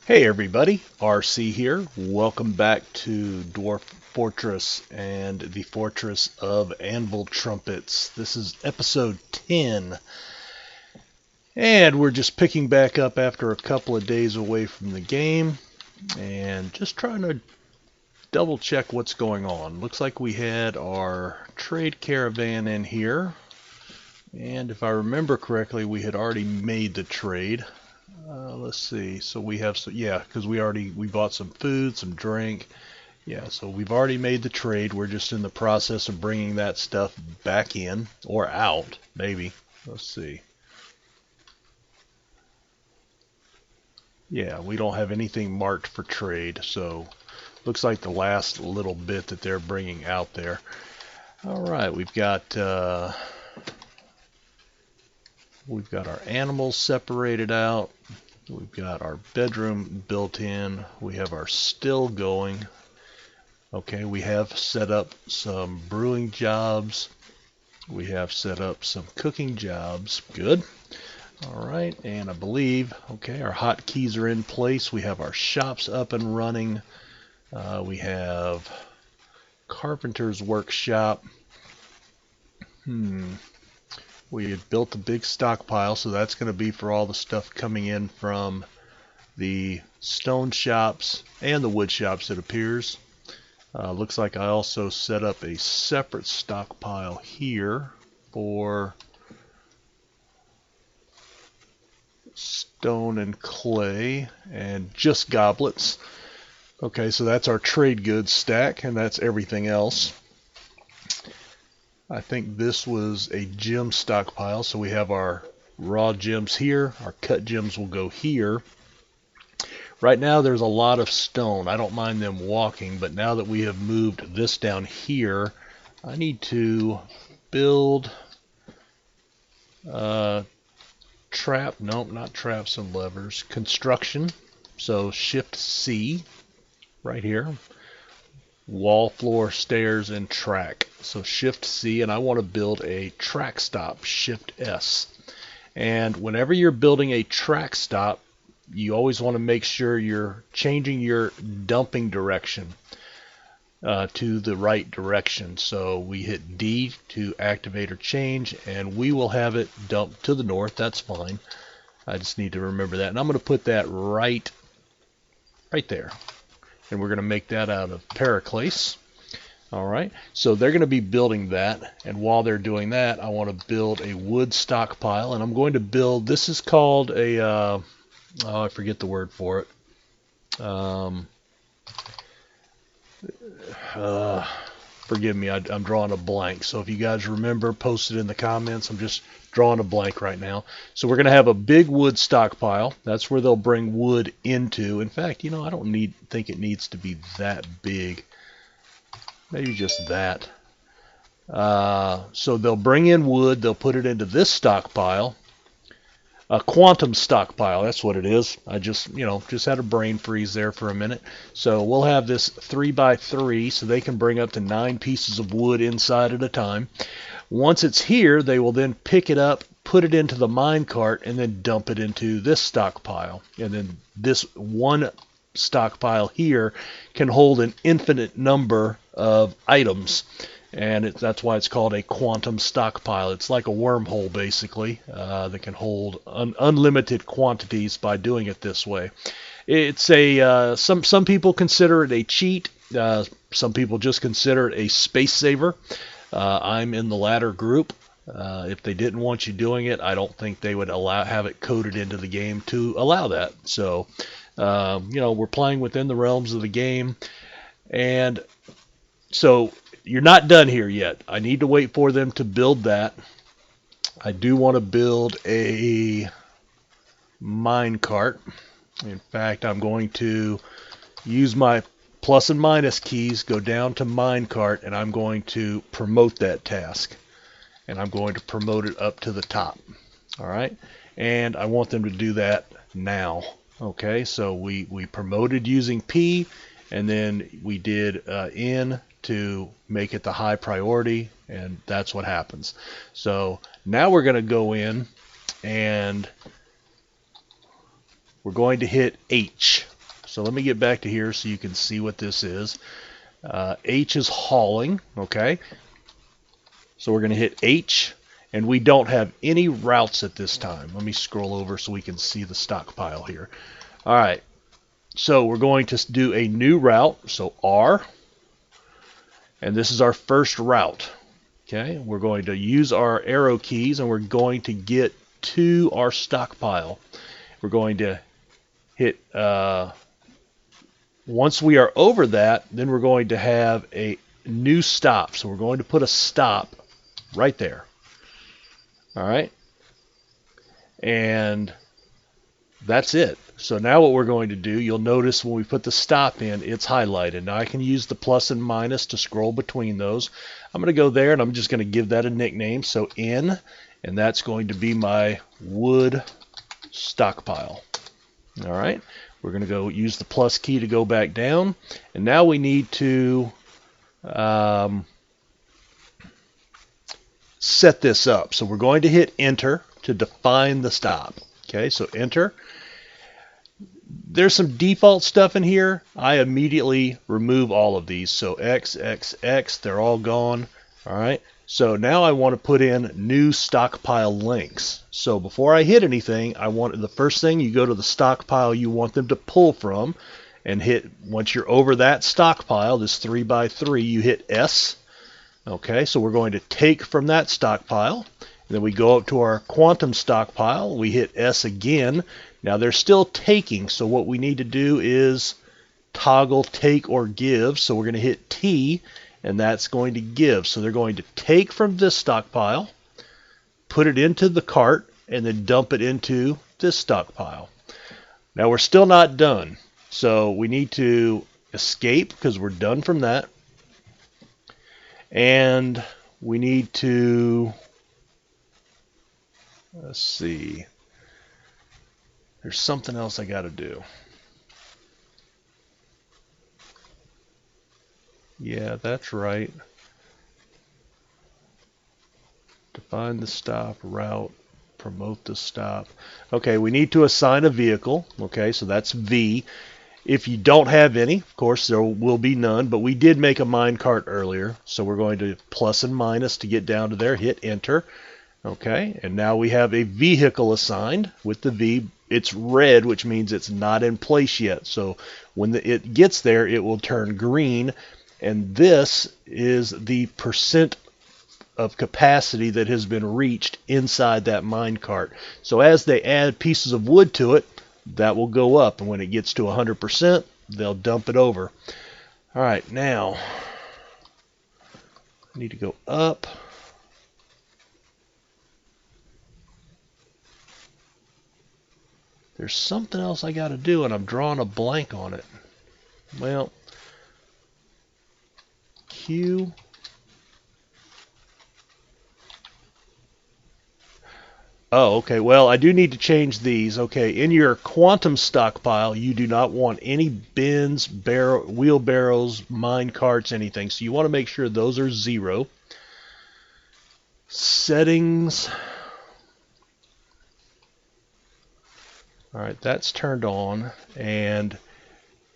Hey everybody, RC here. Welcome back to Dwarf Fortress and the Fortress of Anviltrumpets. This is episode 10. And we're just picking back up after a couple of days away from the game and just trying to double check what's going on. Looks like we had our trade caravan in here. And if I remember correctly, we had already made the trade. Let's see. So we have, because we bought some food, some drink. Yeah, so we've already made the trade. We're just in the process of bringing that stuff back in or out, maybe. Let's see. Yeah, we don't have anything marked for trade, so looks like the last little bit that they're bringing out there. All right, we've got our animals separated out. We've got our bedroom built in. We have our still going. Okay, we have set up some brewing jobs. We have set up some cooking jobs. Good. All right, and I believe, okay, our hotkeys are in place. We have our shops up and running. We have carpenter's workshop. We had built a big stockpile, so that's going to be for all the stuff coming in from the stone shops and the wood shops, it appears. Looks like I also set up a separate stockpile here for stone and clay and just goblets. Okay, so that's our trade goods stack, and that's everything else. I think this was a gem stockpile, so we have our raw gems here. Our cut gems will go here. Right now there's a lot of stone. I don't mind them walking, but now that we have moved this down here, I need to build not traps and levers, construction. So Shift C right here. Wall, floor, stairs, and track. So Shift C, and I want to build a track stop, Shift S. And whenever you're building a track stop, you always want to make sure you're changing your dumping direction to the right direction. So we hit D to activate or change, and we will have it dumped to the north. That's fine. I just need to remember that. And I'm going to put that right there. And we're going to make that out of Periclase. All right, so they're going to be building that, and while they're doing that, I want to build a wood stockpile, and I'm going to build, this is called a, I forget the word for it. Forgive me, I'm drawing a blank, so if you guys remember, post it in the comments. I'm just drawing a blank right now. So we're going to have a big wood stockpile. That's where they'll bring wood into. In fact, I don't think it needs to be that big. Maybe just that. So they'll bring in wood. They'll put it into this stockpile. A quantum stockpile, that's what it is. I just had a brain freeze there for a minute. So we'll have this 3x3, so they can bring up to 9 pieces of wood inside at a time. Once it's here, they will then pick it up, put it into the mine cart, and then dump it into this stockpile. And then this one stockpile here can hold an infinite number of items, and that's why it's called a quantum stockpile. It's like a wormhole, basically, that can hold unlimited quantities by doing it this way. It's a some people consider it a cheat. Some people just consider it a space saver. I'm in the latter group. If they didn't want you doing it, I don't think they would have it coded into the game to allow that. So we're playing within the realms of the game, and so you're not done here yet. I need to wait for them to build that. I do want to build a mine cart. In fact, I'm going to use my plus and minus keys, go down to mine cart, and I'm going to promote that task. And I'm going to promote it up to the top. All right? And I want them to do that now. Okay, so we promoted using P, and then we did N to make it the high priority, and that's what happens. So now we're going to go in and we're going to hit H. So let me get back to here so you can see what this is. H is hauling, okay? So we're going to hit H, and we don't have any routes at this time. Let me scroll over so we can see the stockpile here. All right, so we're going to do a new route, so R, and this is our first route. Okay, we're going to use our arrow keys, and we're going to get to our stockpile. We're going to hit, once we are over that, then we're going to have a new stop. So we're going to put a stop right there. All right, and that's it. So now what we're going to do, you'll notice when we put the stop in, it's highlighted. Now I can use the plus and minus to scroll between those. I'm going to go there, and I'm just going to give that a nickname. So N, and that's going to be my wood stockpile. All right, we're going to go use the plus key to go back down, and now we need to set this up. So we're going to hit enter to define the stop. Okay, so enter. There's some default stuff in here. I immediately remove all of these. So X, X, X, they're all gone. All right. So now I want to put in new stockpile links. So before I hit anything, I want the first thing, you go to the stockpile you want them to pull from and hit, once you're over that stockpile, this 3x3, you hit S. Okay, so we're going to take from that stockpile. And then we go up to our quantum stockpile. We hit S again. Now they're still taking, so what we need to do is toggle take or give. So we're going to hit T, and that's going to give. So they're going to take from this stockpile, put it into the cart, and then dump it into this stockpile. Now we're still not done. So we need to escape because we're done from that. And we need to, let's see, there's something else I got to do. Yeah, that's right. Define the stop, route, promote the stop. Okay, we need to assign a vehicle. Okay, so that's V. If you don't have any, of course, there will be none, but we did make a minecart earlier, so we're going to plus and minus to get down to there, hit enter. Okay, and now we have a vehicle assigned with the V. It's red, which means it's not in place yet. So when it gets there, it will turn green, and this is the percent of capacity that has been reached inside that minecart. So as they add pieces of wood to it, that will go up, and when it gets to 100%, they'll dump it over. All right, now I need to go up. There's something else I got to do, and I'm drawing a blank on it. Well, Q. Oh, okay. Well, I do need to change these. Okay, in your quantum stockpile, you do not want any bins, wheelbarrows, mine carts, anything. So you want to make sure those are 0. Settings. All right, that's turned on, and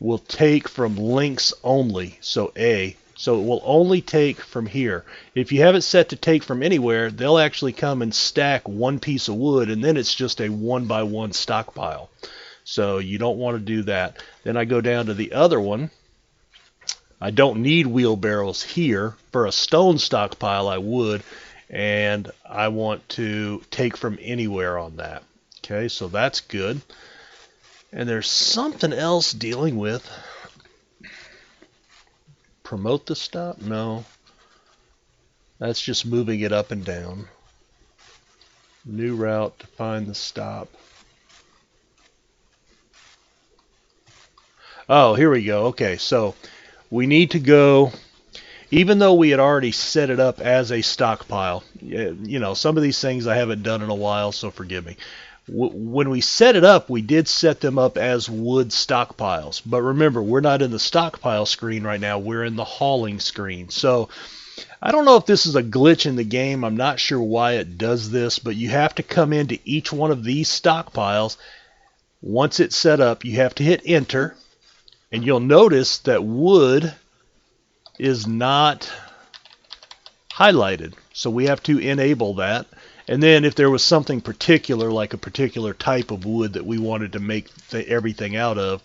we'll take from links only. So A. So it will only take from here. If you have it set to take from anywhere, they'll actually come and stack one piece of wood, and then it's just a 1x1 stockpile. So you don't want to do that. Then I go down to the other one. I don't need wheelbarrows here. For a stone stockpile, I would, and I want to take from anywhere on that. Okay, so that's good. And there's something else dealing with. Promote the stop? No. That's just moving it up and down. New route, define the stop. Oh, here we go. Okay, so we need to go, even though we had already set it up as a stockpile, you know, some of these things I haven't done in a while, so forgive me. When we set it up, we did set them up as wood stockpiles. But remember, we're not in the stockpile screen right now. We're in the hauling screen. So I don't know if this is a glitch in the game. I'm not sure why it does this, but you have to come into each one of these stockpiles. Once it's set up, you have to hit enter. And you'll notice that wood is not highlighted. So we have to enable that. And then if there was something particular, like a particular type of wood that we wanted to make everything out of,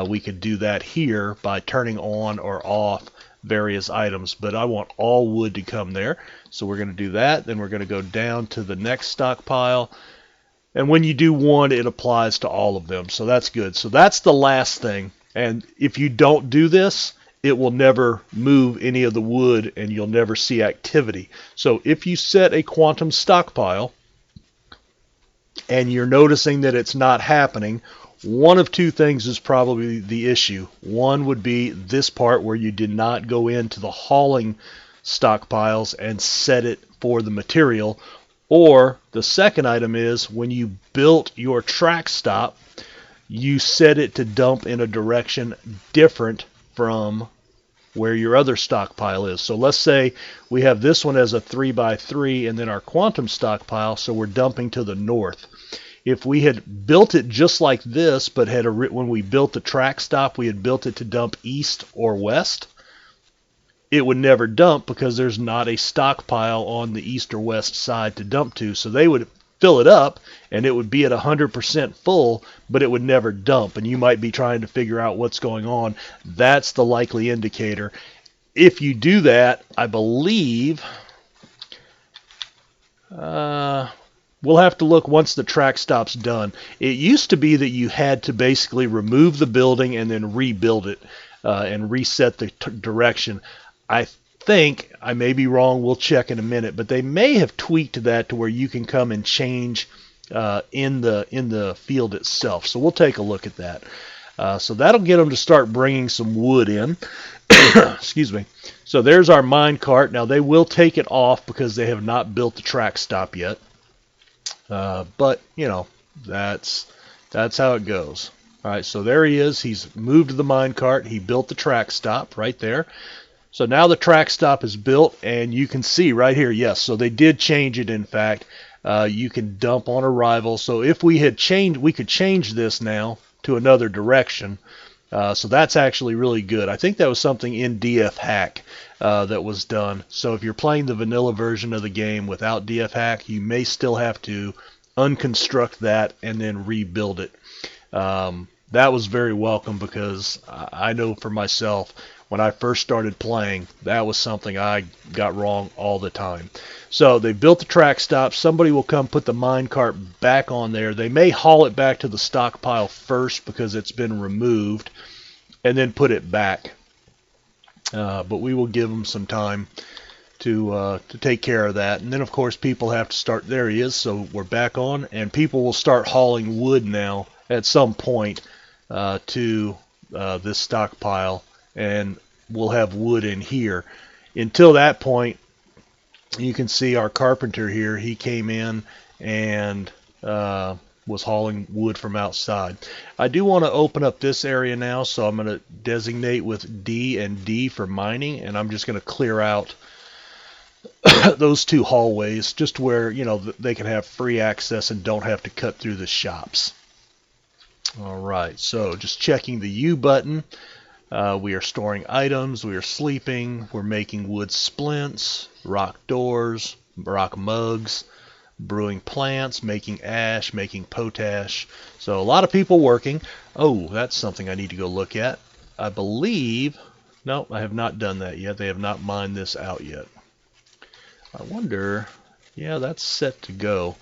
we could do that here by turning on or off various items. But I want all wood to come there. So we're going to do that. Then we're going to go down to the next stockpile. And when you do one, it applies to all of them. So that's good. So that's the last thing. And if you don't do this, it will never move any of the wood and you'll never see activity. So if you set a quantum stockpile and you're noticing that it's not happening, one of two things is probably the issue. One would be this part where you did not go into the hauling stockpiles and set it for the material. Or the second item is when you built your track stop, you set it to dump in a direction different from where your other stockpile is. So let's say we have this one as a 3x3 and then our quantum stockpile, so we're dumping to the north. If we had built it just like this, but when we built the track stop, we had built it to dump east or west, it would never dump because there's not a stockpile on the east or west side to dump to. So they would fill it up and it would be at 100% full, but it would never dump. And you might be trying to figure out what's going on. That's the likely indicator. If you do that, I believe we'll have to look once the track stop's done. It used to be that you had to basically remove the building and then rebuild it and reset the direction. I think, I may be wrong, we'll check in a minute, but they may have tweaked that to where you can come and change in the field itself. So we'll take a look at that. So that'll get them to start bringing some wood in. Excuse me. So there's our mine cart. Now they will take it off because they have not built the track stop yet. But you know, that's how it goes. All right, so there he is. He's moved the mine cart. He built the track stop right there. So now the track stop is built, and you can see right here, yes, so they did change it, in fact. You can dump on arrival. So if we had changed, we could change this now to another direction. So that's actually really good. I think that was something in DF Hack that was done. So if you're playing the vanilla version of the game without DF Hack, you may still have to unconstruct that and then rebuild it. That was very welcome because I know for myself, when I first started playing, that was something I got wrong all the time. So they built the track stop. Somebody will come put the mine cart back on there. They may haul it back to the stockpile first because it's been removed and then put it back. But we will give them some time to take care of that. And then, of course, people have to start. There he is. So we're back on. And people will start hauling wood now at some point to this stockpile. And we'll have wood in here. Until that point, you can see our carpenter here. He came in and was hauling wood from outside. I do want to open up this area now, so I'm going to designate with D and D for mining, and I'm just going to clear out those two hallways just where, you know, they can have free access and don't have to cut through the shops. All right, so just checking the U button. We are storing items, we are sleeping, we're making wood splints, rock doors, rock mugs, brewing plants, making ash, making potash. So a lot of people working. Oh, that's something I need to go look at. I believe, no, I have not done that yet. They have not mined this out yet. I wonder, yeah, that's set to go.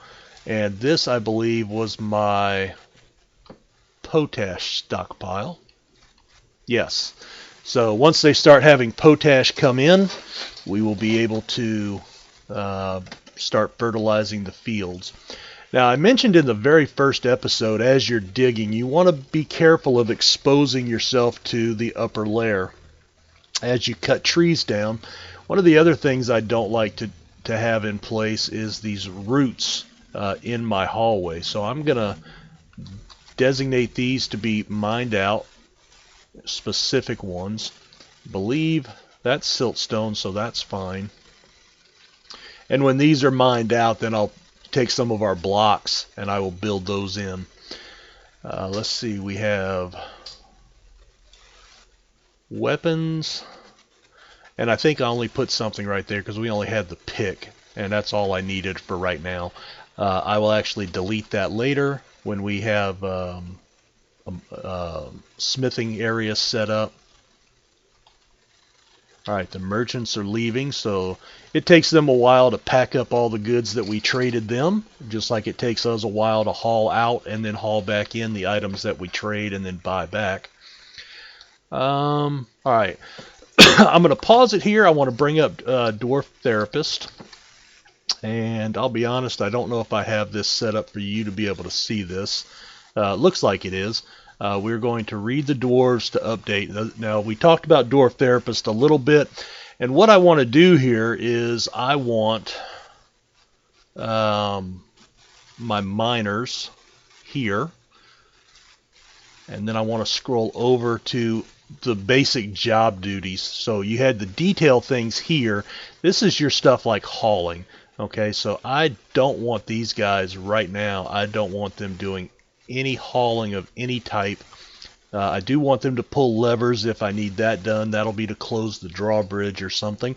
And this, I believe, was my potash stockpile. Yes. So once they start having potash come in, we will be able to start fertilizing the fields. Now, I mentioned in the very first episode, as you're digging, you want to be careful of exposing yourself to the upper layer as you cut trees down. One of the other things I don't like to have in place is these roots in my hallway. So I'm going to designate these to be mined out. Specific ones. Believe that's siltstone, so that's fine. And when these are mined out, then I'll take some of our blocks and I will build those in. Let's see, we have weapons, and I think I only put something right there because we only had the pick, and that's all I needed for right now. I will actually delete that later when we have smithing area set up. Alright, the merchants are leaving, so it takes them a while to pack up all the goods that we traded them, just like it takes us a while to haul out and then haul back in the items that we trade and then buy back. Alright, I'm going to pause it here. I want to bring up Dwarf Therapist, and I'll be honest, I don't know if I have this set up for you to be able to see this. Looks like it is. We're going to read the dwarves to update. Now, we talked about Dwarf Therapist a little bit, and what I want to do here is I want my miners here, and then I want to scroll over to the basic job duties. So you had the detail things here. This is your stuff like hauling. Okay, so I don't want these guys right now. I don't want them doing any hauling of any type. I do want them to pull levers if I need that done. That'll be to close the drawbridge or something.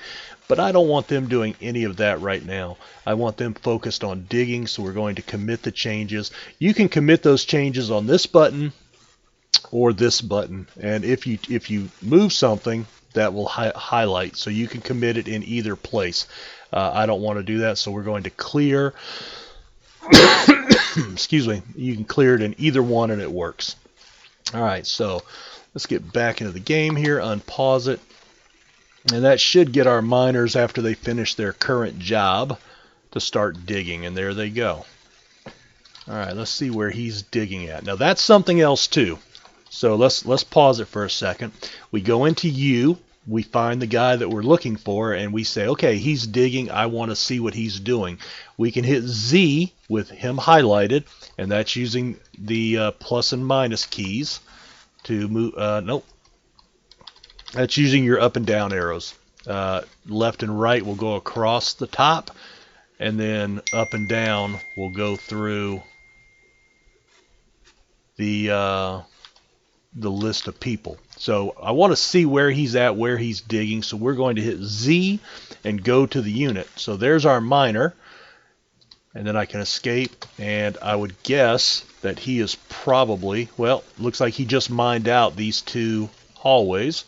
But I don't want them doing any of that right now. I want them focused on digging, so we're going to commit the changes. You can commit those changes on this button or this button. And if you move something, that will highlight. So you can commit it in either place. I don't want to do that, so we're going to clear. Excuse me. You can clear it in either one and it works. Alright, so let's get back into the game here, unpause it. And that should get our miners, after they finish their current job, to start digging. And there they go. Alright, let's see where he's digging at. Now that's something else too. So let's pause it for a second. We go into U, we find the guy that we're looking for, and we say, okay, he's digging, I want to see what he's doing. We can hit Z with him highlighted, and that's using the plus and minus keys to move. Nope. That's using your up and down arrows. Left and right will go across the top, and then up and down will go through the list of people. So I want to see where he's at, where he's digging, so we're going to hit Z and go to the unit. So there's our miner, and then I can escape, and I would guess that he is probably, well, looks like he just mined out these two hallways,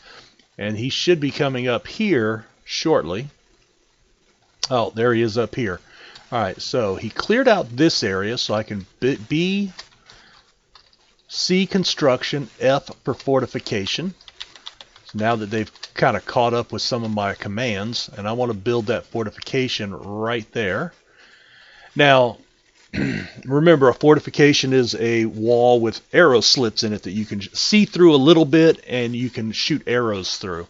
and he should be coming up here shortly. Oh, there he is up here. Alright, so he cleared out this area, so I can B, C construction, F for fortification. So now that they've kind of caught up with some of my commands, and I want to build that fortification right there. Now, remember, a fortification is a wall with arrow slits in it that you can see through a little bit and you can shoot arrows through.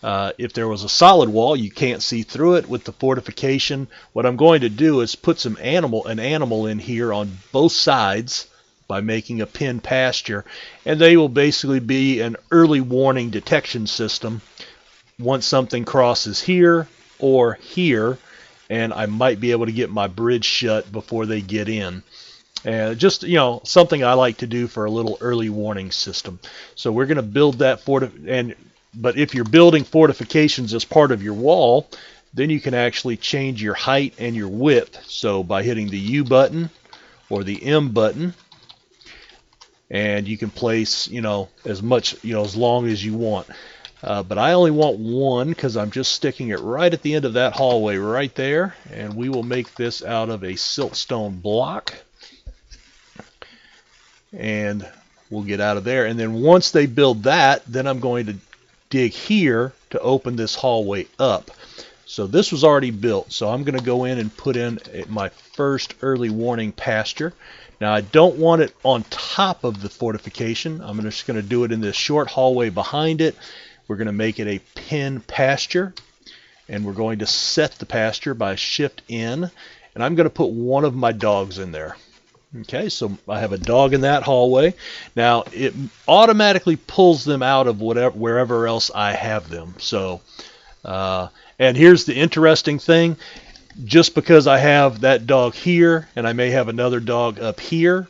If there was a solid wall, you can't see through it. With the fortification, what I'm going to do is put an animal in here on both sides by making a pin pasture, and they will basically be an early warning detection system once something crosses here or here, and I might be able to get my bridge shut before they get in. And just, you know, something I like to do for a little early warning system. So we're going to build that but if you're building fortifications as part of your wall, then you can actually change your height and your width. So by hitting the U button or the M button, and you can place, you know, as much, you know, as long as you want. But I only want one because I'm just sticking it right at the end of that hallway right there. And we will make this out of a siltstone block. And we'll get out of there. And then once they build that, then I'm going to dig here to open this hallway up. So this was already built. So I'm going to go in and put in my first early warning pasture. Now I don't want it on top of the fortification. I'm just going to do it in this short hallway behind it. We're going to make it a pin pasture, and we're going to set the pasture by Shift N, and I'm going to put one of my dogs in there. Okay, so I have a dog in that hallway. Now it automatically pulls them out of wherever else I have them. So, and here's the interesting thing. Just because I have that dog here and I may have another dog up here,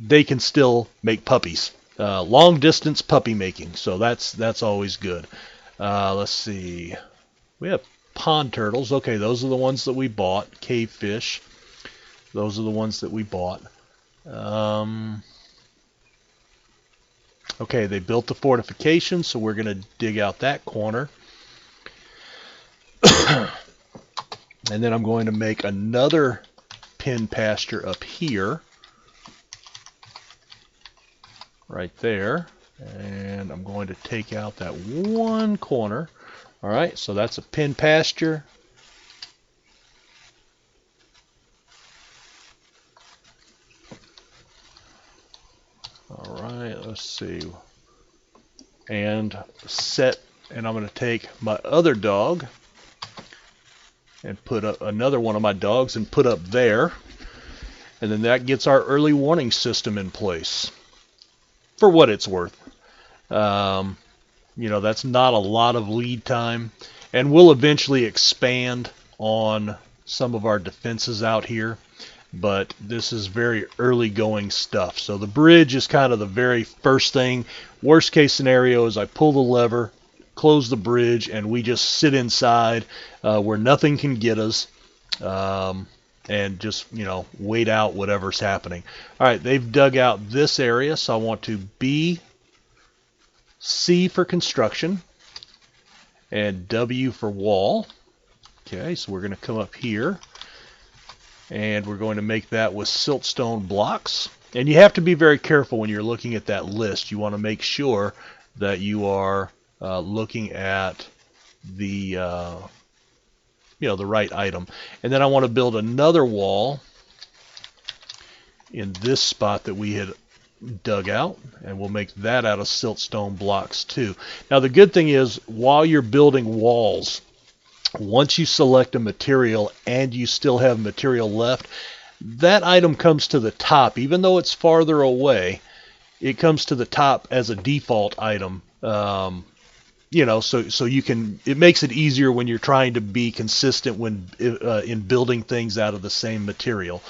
they can still make puppies. long distance puppy making. So that's always good. Let's see. We have pond turtles. Okay, those are the ones that we bought. Cave fish. Those are the ones that we bought. Okay, they built the fortification, so we're going to dig out that corner. And then I'm going to make another pen pasture up here. Right there. And I'm going to take out that one corner. Alright, so that's a pen pasture. Alright, let's see. And I'm going to take my other dog and put up another one of my dogs and put up there. And then that gets our early warning system in place. For what it's worth. You know, that's not a lot of lead time. And we'll eventually expand on some of our defenses out here. But this is very early going stuff. So the bridge is kind of the very first thing. Worst case scenario is I pull the lever, close the bridge, and we just sit inside where nothing can get us. And just, you know, wait out whatever's happening. All right, they've dug out this area, so I want to B, C for construction, and W for wall. Okay, so we're going to come up here, and we're going to make that with siltstone blocks. And you have to be very careful when you're looking at that list. You want to make sure that you are looking at the the right item. And then I want to build another wall in this spot that we had dug out, and we'll make that out of siltstone blocks too. Now the good thing is, while you're building walls, once you select a material and you still have material left, that item comes to the top. Even though it's farther away, it comes to the top as a default item. You know, so you can, it makes it easier when you're trying to be consistent when in building things out of the same material.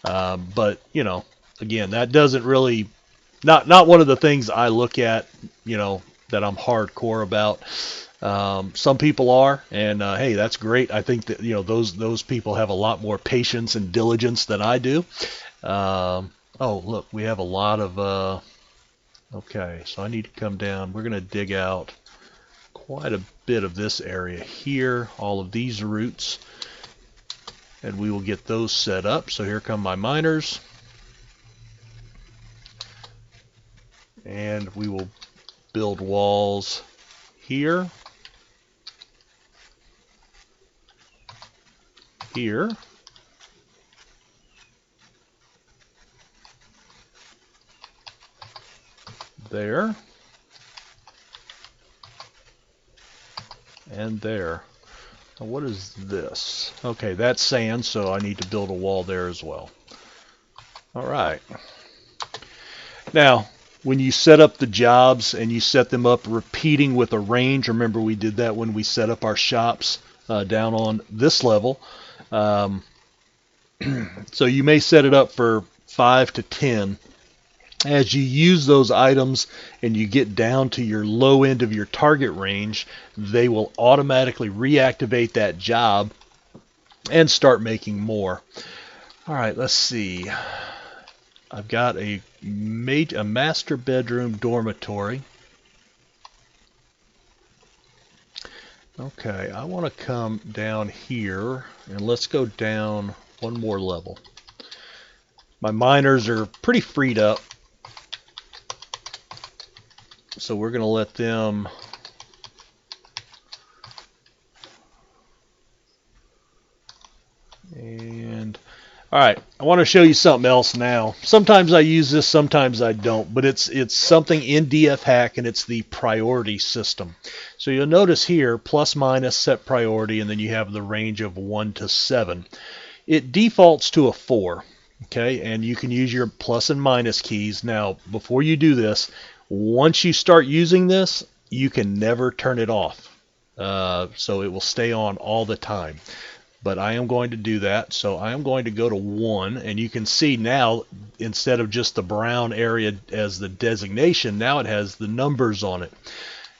But you know, again, that doesn't really, not one of the things I look at, you know, that I'm hardcore about. Some people are, and hey, that's great. I think that, you know, those people have a lot more patience and diligence than I do. Oh, look, we have a lot of. Okay, so I need to come down. We're going to dig out quite a bit of this area here, all of these roots, and we will get those set up. So here come my miners, and we will build walls here, here, there, and there. Now what is this? Okay, that's sand, so I need to build a wall there as well. Alright. Now, when you set up the jobs and you set them up repeating with a range, remember we did that when we set up our shops down on this level. So you may set it up for 5 to 10. As you use those items and you get down to your low end of your target range, they will automatically reactivate that job and start making more. Alright, let's see. I've got a master bedroom dormitory. Okay, I want to come down here and let's go down one more level. My miners are pretty freed up, so we're going to let them alright, I want to show you something else now. Sometimes I use this, sometimes I don't, but it's something in DF Hack, and it's the priority system. So you'll notice here, plus minus set priority, and then you have the range of 1 to 7. It defaults to a 4, okay, and you can use your plus and minus keys. Now, before you do this, once you start using this, you can never turn it off. So it will stay on all the time. but I am going to do that. So I am going to go to 1, and you can see now, instead of just the brown area as the designation, now it has the numbers on it.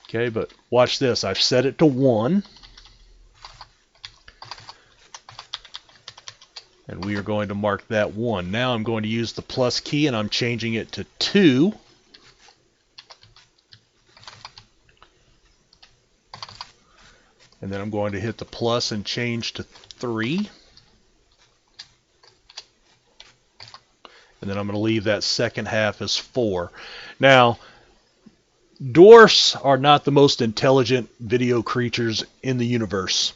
Okay, but watch this. I've set it to 1. And we are going to mark that 1. Now I'm going to use the plus key, and I'm changing it to 2. And then I'm going to hit the plus and change to 3. And then I'm going to leave that second half as 4. Now, dwarfs are not the most intelligent video creatures in the universe.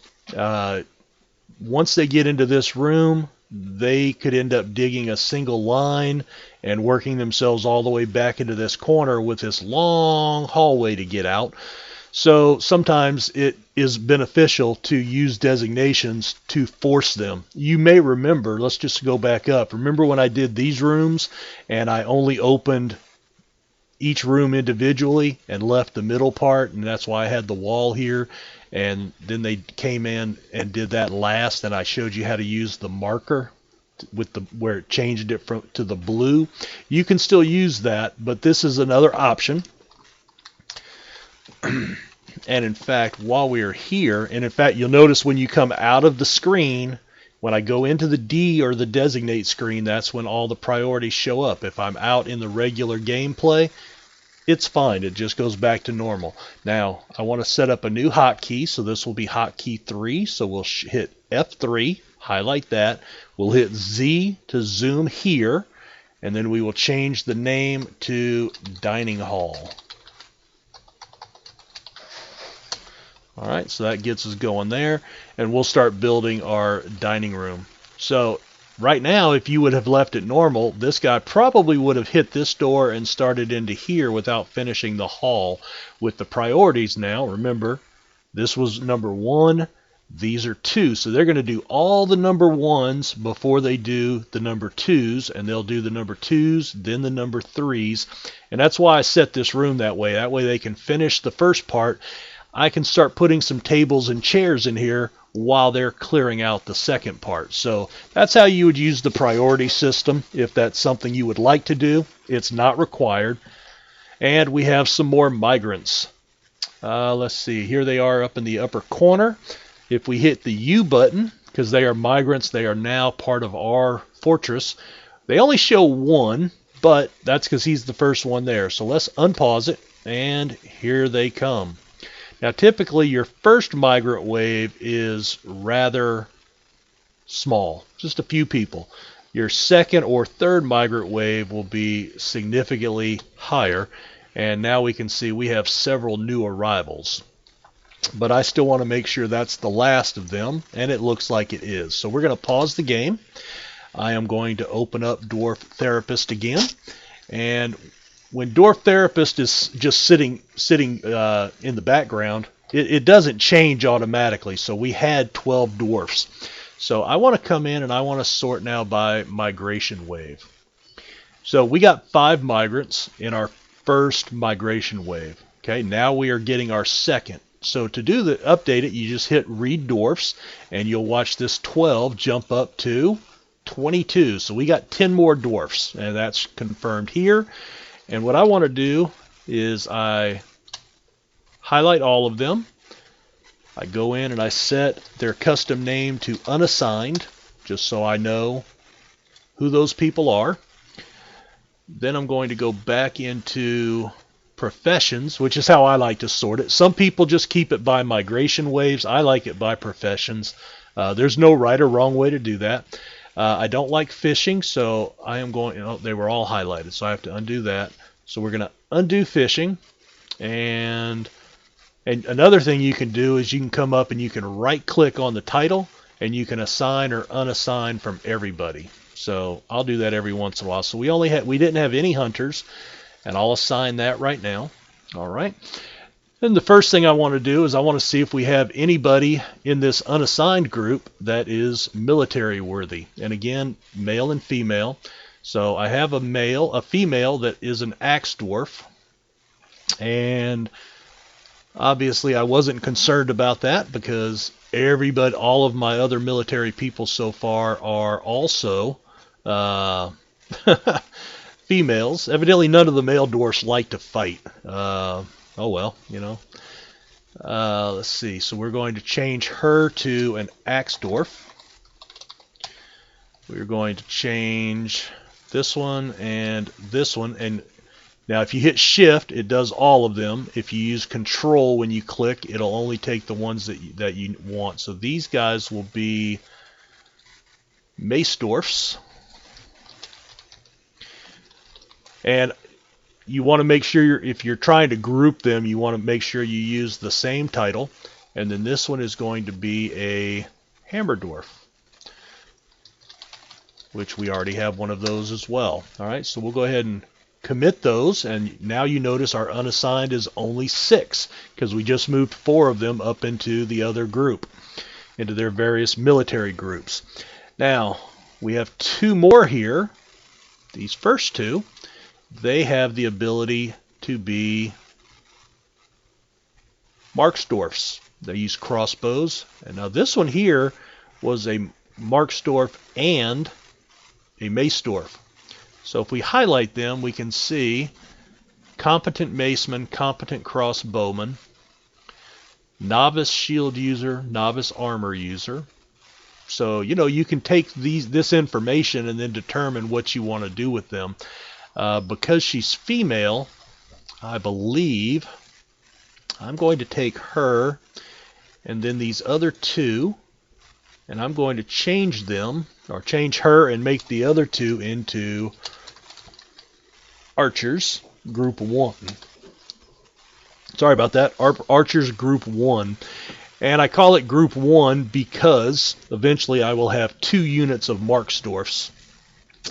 Once they get into this room, they could end up digging a single line and working themselves all the way back into this corner with this long hallway to get out. So sometimes it is beneficial to use designations to force them. You may remember, let's just go back up. Remember when I did these rooms and I only opened each room individually and left the middle part, and that's why I had the wall here, and then they came in and did that last, and I showed you how to use the marker with the where it changed it to the blue. You can still use that, but this is another option. And in fact, while we are here, and in fact, you'll notice when you come out of the screen, when I go into the D or the designate screen, that's when all the priorities show up. If I'm out in the regular gameplay, it's fine. It just goes back to normal. Now, I want to set up a new hotkey, so this will be hotkey 3. So we'll hit F3, highlight that. We'll hit Z to zoom here, and then we will change the name to Dining Hall. All right, so that gets us going there, and we'll start building our dining room. So right now, if you would have left it normal, this guy probably would have hit this door and started into here without finishing the hall. With the priorities now, remember, this was number 1, these are 2, so they're going to do all the number 1s before they do the number 2s, and they'll do the number 2s, then the number 3s, and that's why I set this room that way. That way they can finish the first part. I can start putting some tables and chairs in here while they're clearing out the second part. So that's how you would use the priority system if that's something you would like to do. It's not required. And we have some more migrants. Let's see, here they are up in the upper corner. If we hit the U button, because they are migrants, they are now part of our fortress. They only show 1, but that's because he's the first one there. So let's unpause it, and here they come. Now, typically, your first migrant wave is rather small, just a few people. Your second or third migrant wave will be significantly higher, and now we can see we have several new arrivals. But I still want to make sure that's the last of them, and it looks like it is. So we're going to pause the game. I am going to open up Dwarf Therapist again, and when Dwarf Therapist is just sitting in the background, it doesn't change automatically. So we had 12 dwarfs. So I want to come in and I want to sort now by migration wave. So we got 5 migrants in our first migration wave. Okay, now we are getting our second. So to do the update it, you just hit read dwarfs, and you'll watch this 12 jump up to 22. So we got 10 more dwarfs, and that's confirmed here. And what I want to do is I highlight all of them. I go in and I set their custom name to unassigned, just so I know who those people are. Then I'm going to go back into professions, which is how I like to sort it. Some people just keep it by migration waves. I like it by professions. There's no right or wrong way to do that. I don't like fishing, so I am going, they were all highlighted, so I have to undo that. So we're going to undo fishing, and another thing you can do is you can come up and you can right click on the title, and you can assign or unassign from everybody. So I'll do that every once in a while. So we didn't have any hunters, and I'll assign that right now. All right. Then the first thing I want to do is I want to see if we have anybody in this unassigned group that is military worthy. And again, male and female. So I have a female that is an axe dwarf. And Obviously, I wasn't concerned about that because everybody, all of my other military people so far are also uh, females. Evidently, none of the male dwarfs like to fight. Oh well, you know. Let's see. So we're going to change her to an axe dwarf. We're going to change this one and this one. And now if you hit shift, it does all of them. If you use control when you click, it'll only take the ones that you want. So these guys will be mace dwarfs. And you want to make sure if you're trying to group them, you want to make sure you use the same title. And then this one is going to be a hammer dwarf, which we already have one of those as well. All right, so we'll go ahead and commit those, and now you notice our unassigned is only 6 because we just moved 4 of them up into the other group, into their various military groups. Now we have 2 more here. These first 2, they have the ability to be Marksdorfs. They use crossbows, and now this one here was a Marksdorf and a Mace Dwarf. So if we highlight them, we can see competent maceman, competent crossbowman, novice shield user, novice armor user. So you can take this information and then determine what you want to do with them. Because she's female, I believe I'm going to take her and then these other 2, and I'm going to change them, or change her and make the other 2 into archers group 1. Sorry about that. Archers group 1. And I call it group 1 because eventually I will have 2 units of Marksdorfs.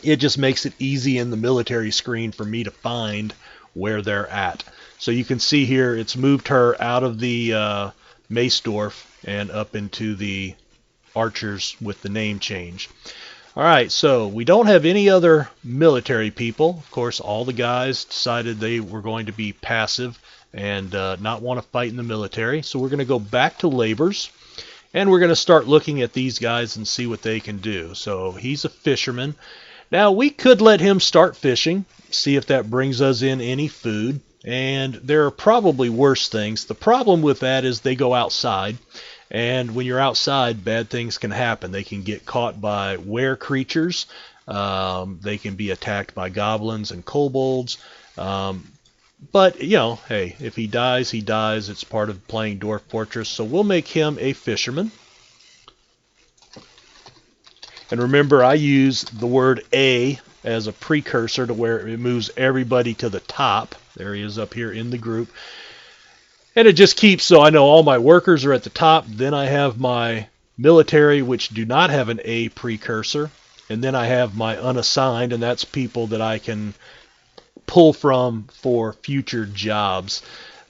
It just makes it easy in the military screen for me to find where they're at. So you can see here it's moved her out of the Mace Dwarf and up into the archers with the name change. Alright, so we don't have any other military people. Of course, all the guys decided they were going to be passive and not want to fight in the military. So we're going to go back to labors, and we're going to start looking at these guys and see what they can do. So he's a fisherman. Now we could let him start fishing, see if that brings us in any food. And there are probably worse things. The problem with that is they go outside. And when you're outside, bad things can happen. They can get caught by were creatures. They can be attacked by goblins and kobolds. But, hey, if he dies, he dies. It's part of playing Dwarf Fortress. So we'll make him a fisherman. And remember, I use the word A as a precursor to where it moves everybody to the top. There he is up here in the group. And it just keeps, so I know all my workers are at the top. Then I have my military, which do not have an A precursor. And then I have my unassigned, and that's people that I can pull from for future jobs.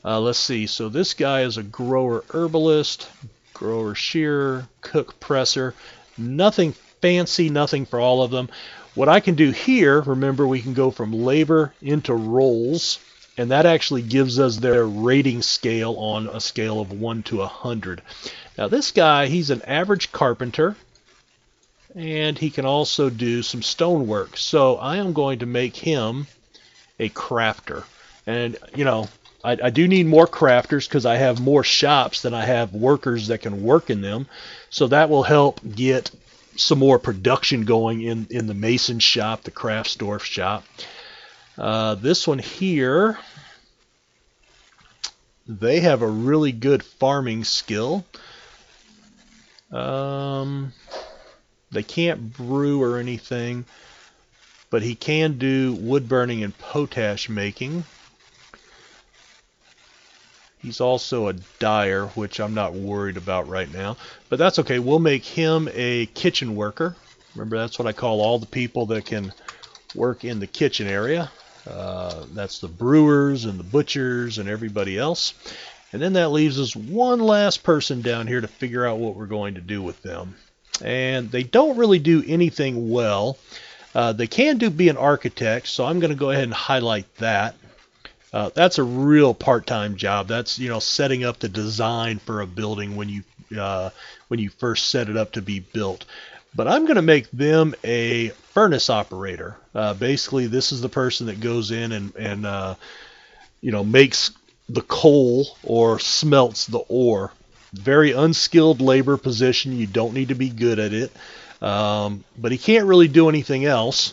Let's see. So this guy is a grower herbalist, grower shearer, cook presser. Nothing fancy, nothing for all of them. What I can do here, remember, we can go from labor into roles. And that actually gives us their rating scale on a scale of 1 to 100. Now this guy, he's an average carpenter, and he can also do some stonework. So I am going to make him a crafter. And, I do need more crafters because I have more shops than I have workers that can work in them. So that will help get some more production going in the mason shop, the craftsdorf shop. This one here, they have a really good farming skill. They can't brew or anything, but he can do wood burning and potash making. He's also a dyer, which I'm not worried about right now, but that's okay. We'll make him a kitchen worker. Remember, that's what I call all the people that can work in the kitchen area. That's the brewers and the butchers and everybody else. And then that leaves us one last person down here to figure out what we're going to do with them. And they don't really do anything well. They can be an architect, so I'm going to go ahead and highlight that. That's a real part-time job. That's, setting up the design for a building when you first set it up to be built. But I'm going to make them a furnace operator. Basically, this is the person that goes in and makes the coal or smelts the ore. Very unskilled labor position. You don't need to be good at it. But he can't really do anything else.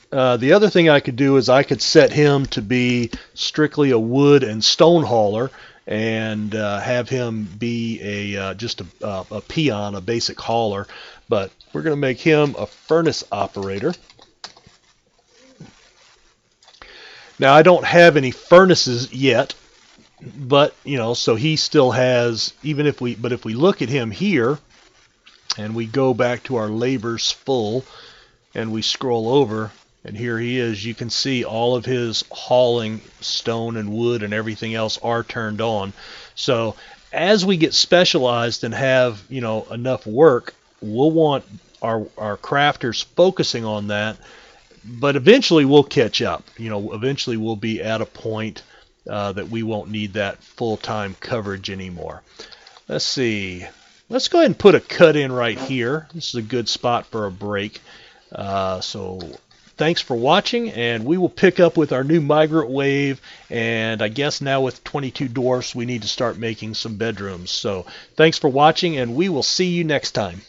The other thing I could do is I could set him to be strictly a wood and stone hauler, and have him be just a peon, a basic hauler. But we're going to make him a furnace operator. Now, I don't have any furnaces yet, but so he still has. But if we look at him here, and we go back to our labors full, and we scroll over, and here he is, you can see all of his hauling stone and wood and everything else are turned on. So as we get specialized and have enough work, we'll want our crafters focusing on that. But eventually we'll catch up. Eventually we'll be at a point that we won't need that full-time coverage anymore. Let's see. Let's go ahead and put a cut in right here. This is a good spot for a break. So thanks for watching, and we will pick up with our new migrant wave, and I guess now with 22 dwarfs we need to start making some bedrooms. So thanks for watching, and we will see you next time.